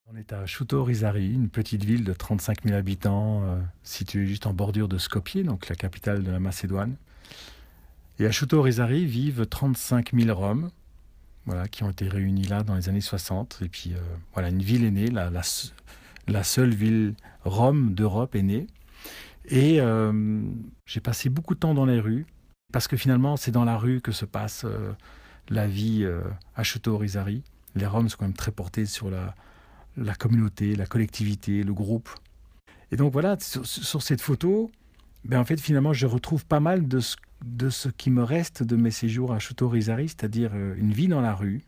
On est à Chouto-Orizari, une petite ville de 35 000 habitants, située juste en bordure de Skopje, donc la capitale de la Macédoine. Et à Chouto-Orizari vivent 35 000 Roms, voilà, qui ont été réunis là dans les années 60. Et puis voilà, une ville est née, la seule ville Rome d'Europe est née. Et j'ai passé beaucoup de temps dans les rues, parce que finalement c'est dans la rue que se passe la vie à Chouto-Orizari. Les Roms sont quand même très portés sur la communauté, la collectivité, le groupe. Et donc voilà, sur cette photo, en fait finalement je retrouve pas mal de ce qui me reste de mes séjours à Chouto-Orizari, c'est-à-dire une vie dans la rue,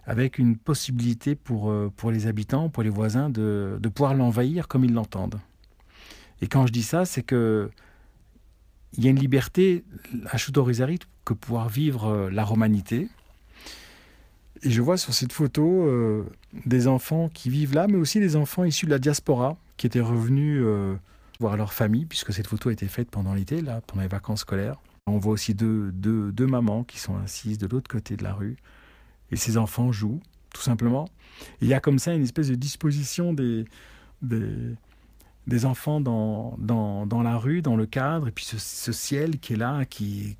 avec une possibilité pour les habitants, pour les voisins, de pouvoir l'envahir comme ils l'entendent. Et quand je dis ça, c'est que il y a une liberté à Chouto-Orizari que pouvoir vivre la romanité. Et je vois sur cette photo des enfants qui vivent là, mais aussi des enfants issus de la diaspora qui étaient revenus voir leur famille, puisque cette photo a été faite pendant l'été, là, pendant les vacances scolaires. On voit aussi deux mamans qui sont assises de l'autre côté de la rue. Et ces enfants jouent, tout simplement. Et il y a comme ça une espèce de disposition des, des enfants dans la rue, dans le cadre, et puis ce ciel qui est là, qui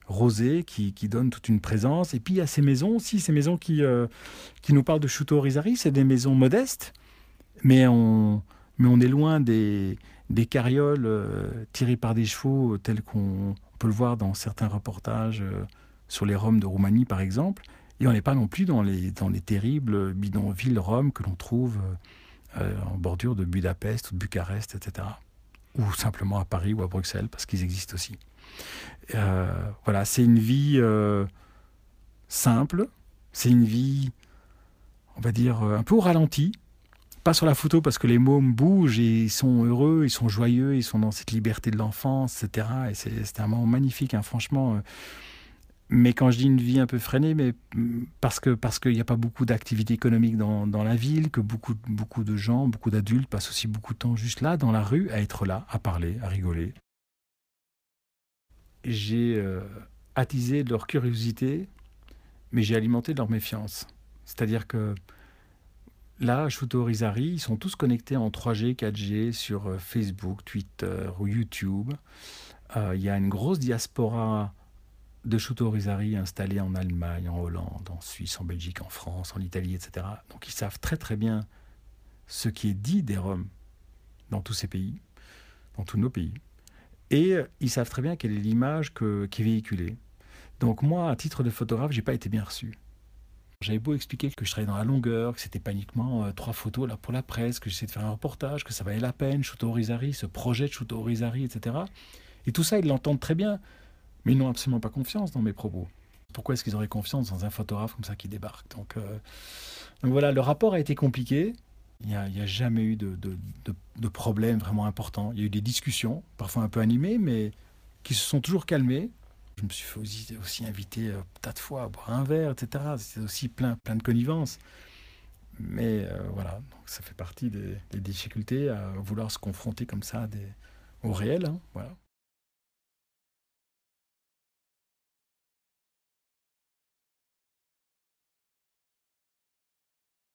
rosé, qui donne toute une présence. Et puis il y a ces maisons aussi, ces maisons qui nous parlent de Chouto-Orizari. C'est des maisons modestes, mais on est loin des carrioles tirées par des chevaux tels qu'on peut le voir dans certains reportages sur les Roms de Roumanie, par exemple. Et on n'est pas non plus dans les terribles bidonvilles roms que l'on trouve en bordure de Budapest ou de Bucarest, etc. Ou simplement à Paris ou à Bruxelles, parce qu'ils existent aussi. Voilà, c'est une vie simple, c'est une vie, on va dire, un peu au ralenti. Pas sur la photo parce que les mômes bougent et ils sont heureux, ils sont joyeux, ils sont dans cette liberté de l'enfance, etc. Et c'est un moment magnifique, hein, franchement. Mais quand je dis une vie un peu freinée, mais parce qu'il n'y a pas beaucoup d'activité économique dans la ville, que beaucoup de gens, beaucoup d'adultes passent aussi beaucoup de temps juste là, dans la rue, à être là, à parler, à rigoler. J'ai attisé leur curiosité, mais j'ai alimenté leur méfiance. C'est-à-dire que là, à Chouto-Orizari, ils sont tous connectés en 3G, 4G sur Facebook, Twitter ou YouTube. Il y a une grosse diaspora de Chouto-Orizari installée en Allemagne, en Hollande, en Suisse, en Belgique, en France, en Italie, etc. Donc ils savent très très bien ce qui est dit des Roms dans tous ces pays, dans tous nos pays. Et ils savent très bien quelle est l'image qui est véhiculée. Donc moi, à titre de photographe, j'ai pas été bien reçu. J'avais beau expliquer que je travaillais dans la longueur, que c'était pas uniquement 3 photos là pour la presse, que j'essayais de faire un reportage, que ça valait la peine, Chouto-Orizari, ce projet de Chouto-Orizari, etc. Et tout ça, ils l'entendent très bien, mais ils n'ont absolument pas confiance dans mes propos. Pourquoi est-ce qu'ils auraient confiance dans un photographe comme ça qui débarque? Donc voilà, le rapport a été compliqué. Il n'y a jamais eu de problème vraiment important. Il y a eu des discussions, parfois un peu animées, mais qui se sont toujours calmées. Je me suis fait aussi inviter tas de fois à boire un verre, etc. C'était aussi plein de connivences. Mais voilà, donc ça fait partie des difficultés à vouloir se confronter comme ça au réel, hein, voilà.